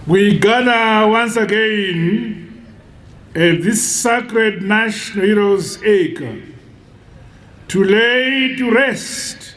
We gather once again at this sacred National Heroes Acre to lay to rest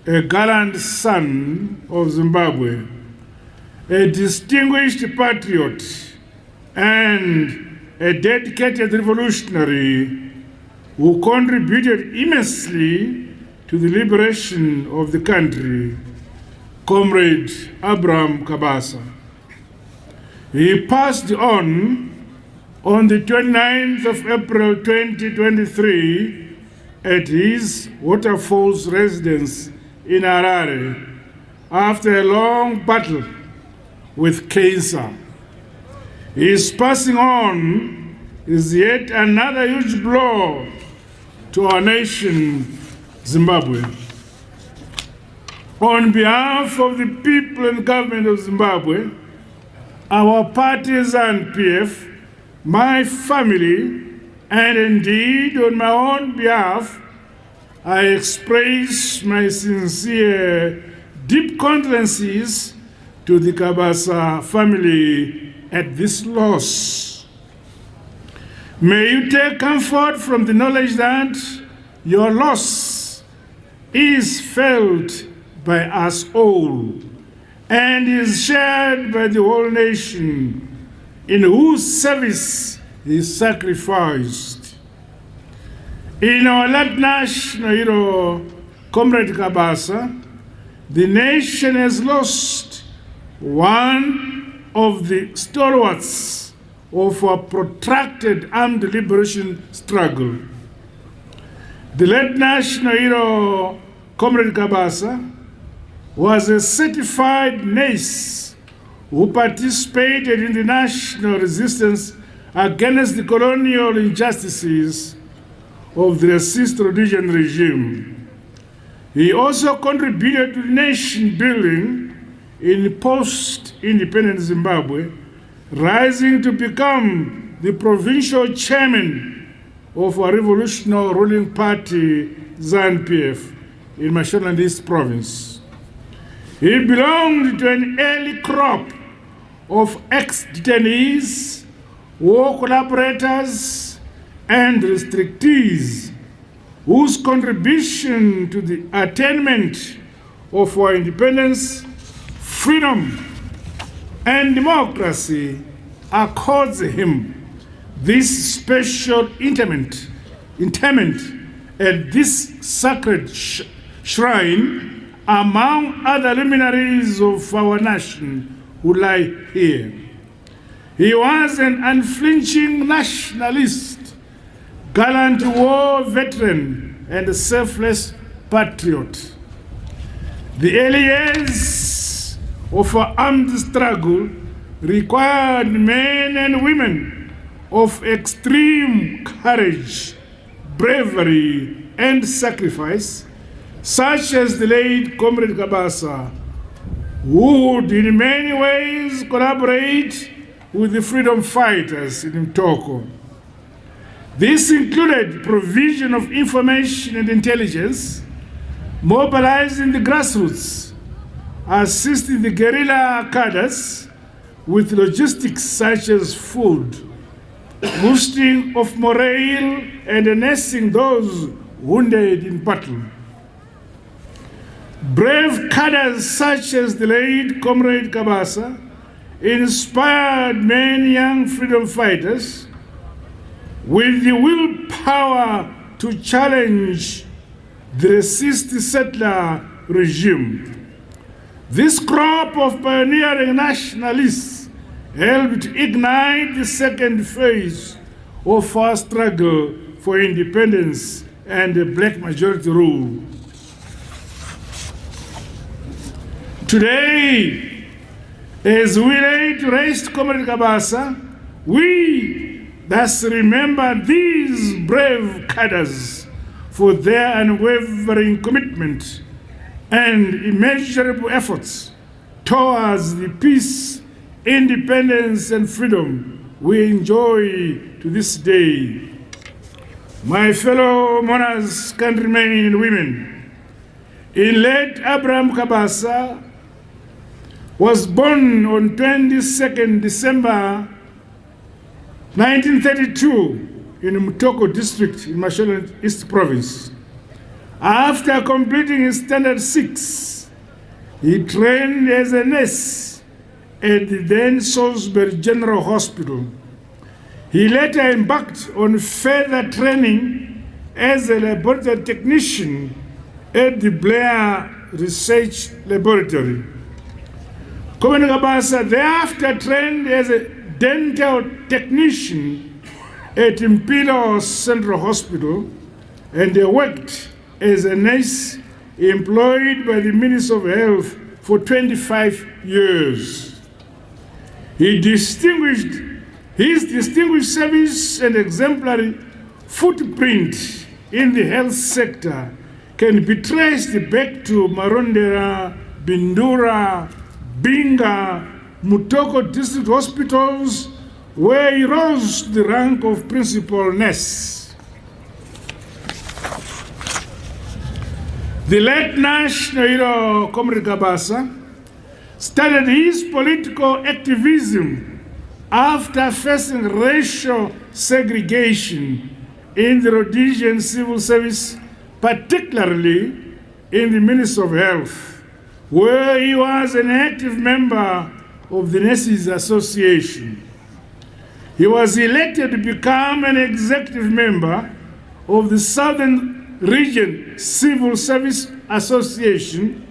a gallant son of Zimbabwe, a distinguished patriot and a dedicated revolutionary who contributed immensely to the liberation of the country, Comrade Abraham Kabasa. He passed on the 29th of April 2023 at his Waterfalls residence in Harare after a long battle with cancer. His passing on is yet another huge blow to our nation, Zimbabwe. On behalf of the people and government of Zimbabwe, our party ZANU-PF, my family, and indeed on my own behalf, I express my sincere, deep condolences to the Kabasa family at this loss. May you take comfort from the knowledge that your loss is felt by us all and is shared by the whole nation, in whose service he sacrificed. In our late national hero, Comrade Kabasa, the nation has lost one of the stalwarts of our protracted armed liberation struggle. The late national hero, Comrade Kabasa, was a certified nurse who participated in the national resistance against the colonial injustices of the racist Rhodesian regime. He also contributed to nation building in post-independent Zimbabwe, rising to become the provincial chairman of our revolutionary ruling party, ZANU-PF, in Mashonaland East Province. He belonged to an early crop of ex-detainees, war collaborators, and restrictees whose contribution to the attainment of our independence, freedom, and democracy accords him this special interment at this sacred shrine among other luminaries of our nation who lie here. He was an unflinching nationalist, gallant war veteran, and a selfless patriot. The early years of our armed struggle required men and women of extreme courage, bravery, and sacrifice, such as the late Comrade Kabasa, who would in many ways collaborate with the freedom fighters in Mtoko. This included provision of information and intelligence, mobilizing the grassroots, assisting the guerrilla cadres with logistics such as food, boosting of morale, and nursing those wounded in battle. Brave cadres such as the late Comrade Kabasa inspired many young freedom fighters with the willpower to challenge the racist settler regime. This crop of pioneering nationalists helped ignite the second phase of our struggle for independence and a black majority rule. Today, as we lay to rest Comrade Kabasa, we thus remember these brave cadres for their unwavering commitment and immeasurable efforts towards the peace, independence, and freedom we enjoy to this day. My fellow mourners, countrymen and women, in late Abraham Kabasa, was born on 22nd December 1932 in Mutoko district in Mashonaland East Province. After completing his Standard 6, he trained as a nurse at the then Salisbury General Hospital. He later embarked on further training as a laboratory technician at the Blair Research Laboratory. Mnangagwa thereafter trained as a dental technician at Impilo Central Hospital and worked as a nurse employed by the Ministry of Health for 25 years. His distinguished service and exemplary footprint in the health sector can be traced back to Marondera, Bindura, Binga, Mutoko district hospitals, where he rose to the rank of principal nurse. The late national hero, Comrade Kabasa, started his political activism after facing racial segregation in the Rhodesian civil service, particularly in the Ministry of Health, where he was an active member of the Nurses Association. He was elected to become an executive member of the Southern Region Civil Service Association,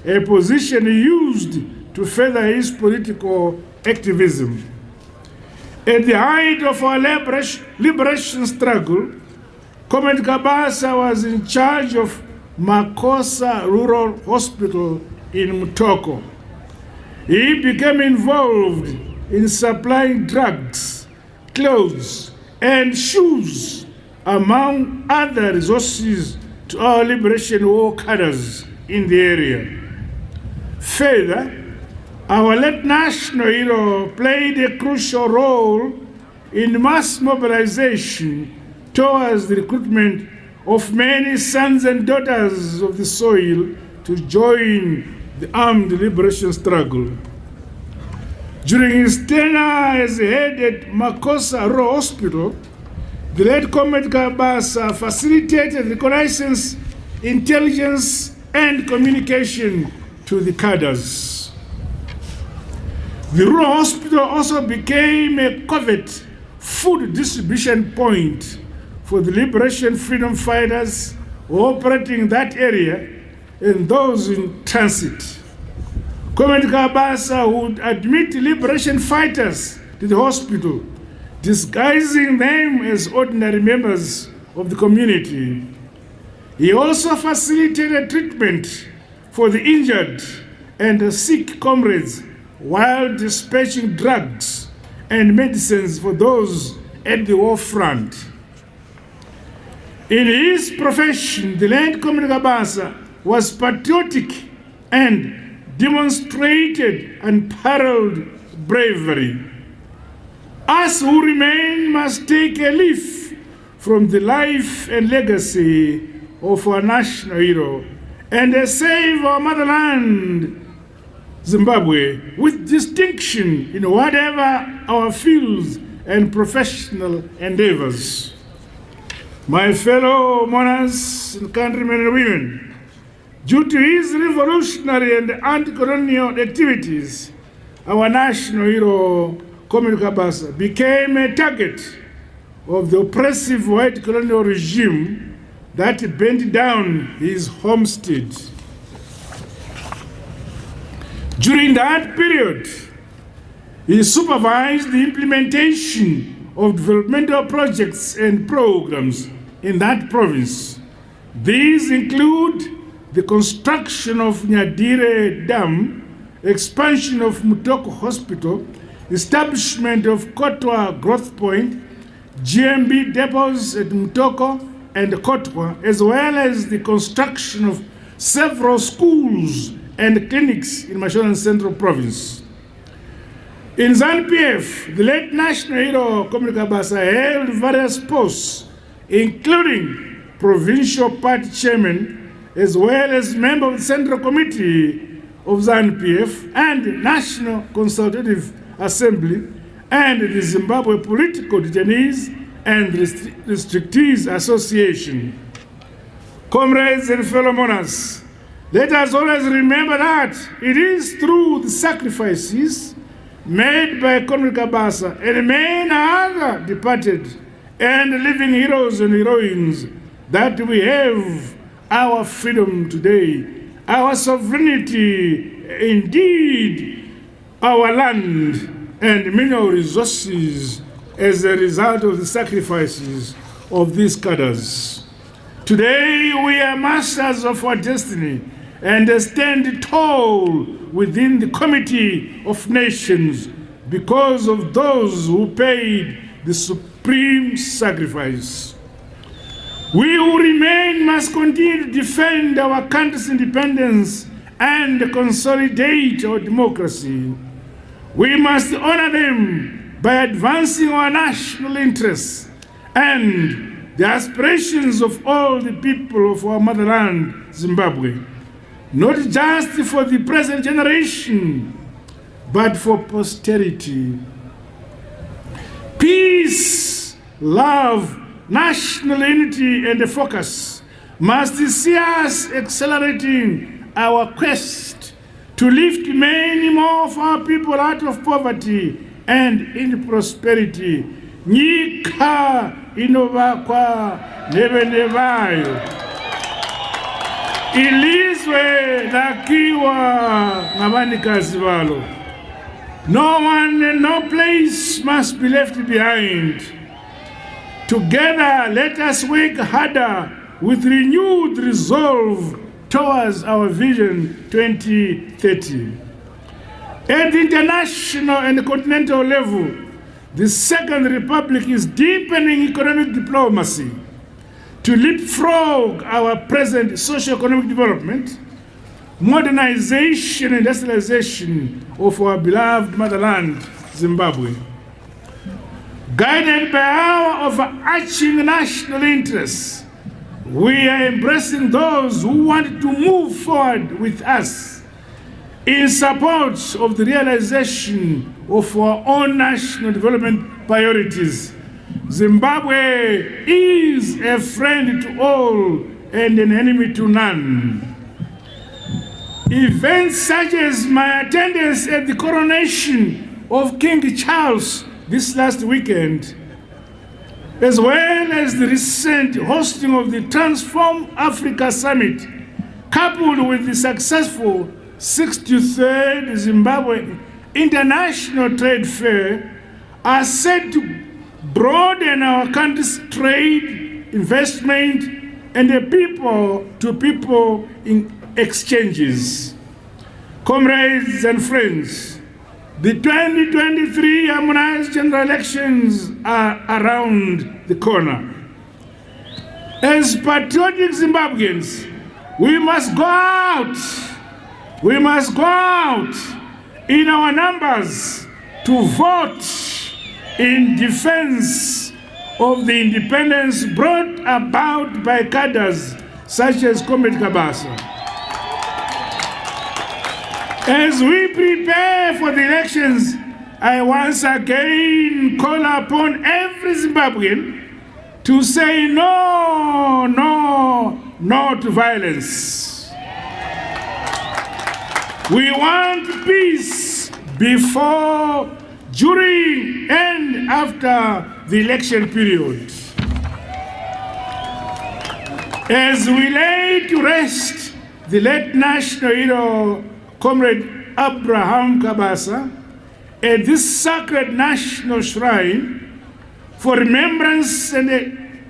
a position he used to further his political activism. At the height of our liberation struggle, Comrade Kabasa was in charge of Makosa Rural Hospital in Mutoko. He became involved in supplying drugs, clothes, and shoes, among other resources, to our liberation war cadres in the area. Further, our late national hero played a crucial role in mass mobilization towards the recruitment of many sons and daughters of the soil to join the armed liberation struggle. During his tenure as head at Makosa Rural Hospital, the late Comrade Kabasa facilitated reconnaissance, intelligence, and communication to the cadres. The rural hospital also became a covert food distribution point for the liberation freedom fighters operating in that area and those in transit. Comrade Kabasa would admit liberation fighters to the hospital, disguising them as ordinary members of the community. He also facilitated treatment for the injured and sick comrades while dispatching drugs and medicines for those at the war front. In his profession, the late Comrade Kabasa was patriotic and demonstrated unparalleled bravery. Us who remain must take a leaf from the life and legacy of our national hero and save our motherland, Zimbabwe, with distinction in whatever our fields and professional endeavors. My fellow mourners and countrymen and women, due to his revolutionary and anti-colonial activities, our national hero, Comrade Kabasa, became a target of the oppressive white colonial regime that bent down his homestead. During that period, he supervised the implementation of developmental projects and programs in that province. These include the construction of Nyadire Dam, expansion of Mutoko Hospital, establishment of Kotwa Growth Point, GMB depots at Mutoko and Kotwa, as well as the construction of several schools and clinics in Mashonaland Central Province. In ZANU-PF, the late national hero Comrade Kabasa held various posts, including provincial party chairman, as well as member of the Central Committee of ZANU-PF and National Consultative Assembly and the Zimbabwe Political Detainees and Restrictees Association. Comrades and fellow mourners, let us always remember that it is through the sacrifices made by Comrade Kabasa and many other departed and living heroes and heroines that we have our freedom today, our sovereignty, indeed our land and mineral resources as a result of the sacrifices of these cadres. Today we are masters of our destiny and stand tall within the Committee of Nations because of those who paid the supreme sacrifice. We who remain must continue to defend our country's independence and consolidate our democracy. We must honor them by advancing our national interests and the aspirations of all the people of our motherland, Zimbabwe, not just for the present generation, but for posterity. Peace, love, national unity, and focus must see us accelerating our quest to lift many more of our people out of poverty and into prosperity. Nyika inovakwa nevenevayo, ilizwe lakiwa ngabanikazi balo. No one and no place must be left behind. Together, let us work harder with renewed resolve towards our Vision 2030. At the international and continental level, the Second Republic is deepening economic diplomacy to leapfrog our present socio-economic development, modernization and industrialization of our beloved motherland, Zimbabwe. Guided by our overarching national interests, we are embracing those who want to move forward with us in support of the realization of our own national development priorities. Zimbabwe is a friend to all and an enemy to none. Events such as my attendance at the coronation of King Charles this last weekend, as well as the recent hosting of the Transform Africa Summit, coupled with the successful 63rd Zimbabwe International Trade Fair, are set to broaden our country's trade, investment, and the people-to-people exchanges. Comrades and friends, the 2023 harmonized general elections are around the corner. As patriotic Zimbabweans, we must go out in our numbers to vote in defense of the independence brought about by cadres such as Comrade Kabasa. As we prepare for the elections, I once again call upon every Zimbabwean to say no to violence. We want peace before, during, and after the election period. As we lay to rest the late national hero, Comrade Abraham Kabasa, at this sacred national shrine, for remembrance and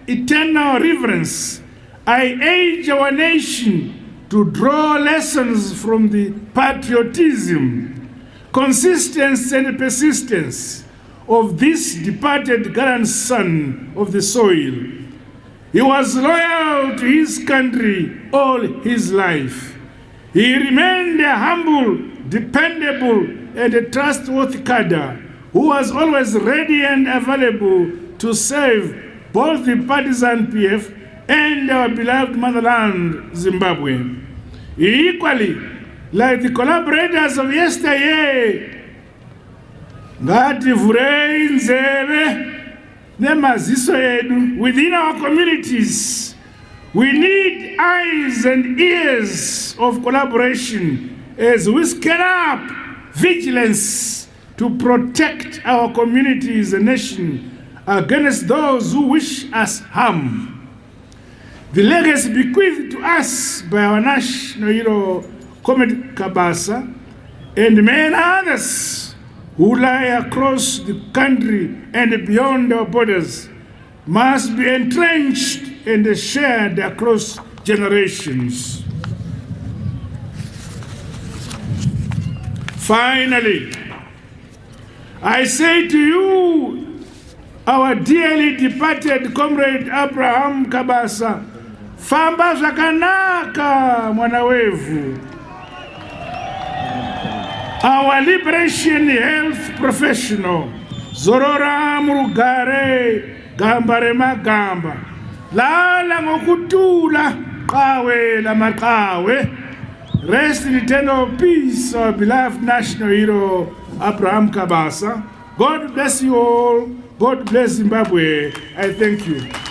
eternal reverence, I urge our nation to draw lessons from the patriotism, consistency, and persistence of this departed grandson of the soil. He was loyal to his country all his life. He remained a humble, dependable, and a trustworthy cadre who was always ready and available to serve both the partisan PF and our beloved motherland, Zimbabwe. Equally, like the collaborators of yesteryear, ngativhurei nzeve nemaziso edu within our communities. We need eyes and ears of collaboration as we scale up vigilance to protect our communities and nation against those who wish us harm. The legacy bequeathed to us by our national hero, Comrade Kabasa, and many others who lie across the country and beyond our borders must be entrenched and shared across generations. Finally, I say to you, our dearly departed Comrade Abraham Kabasa, famba zvakanaka mwana wevu. Our liberation health professional, zorora murugare gamba remagamba, lala ngokutula qawe lamaqawe. Rest in eternal peace, our beloved national hero Abraham Kabasa. God bless you all. God bless Zimbabwe. I thank you.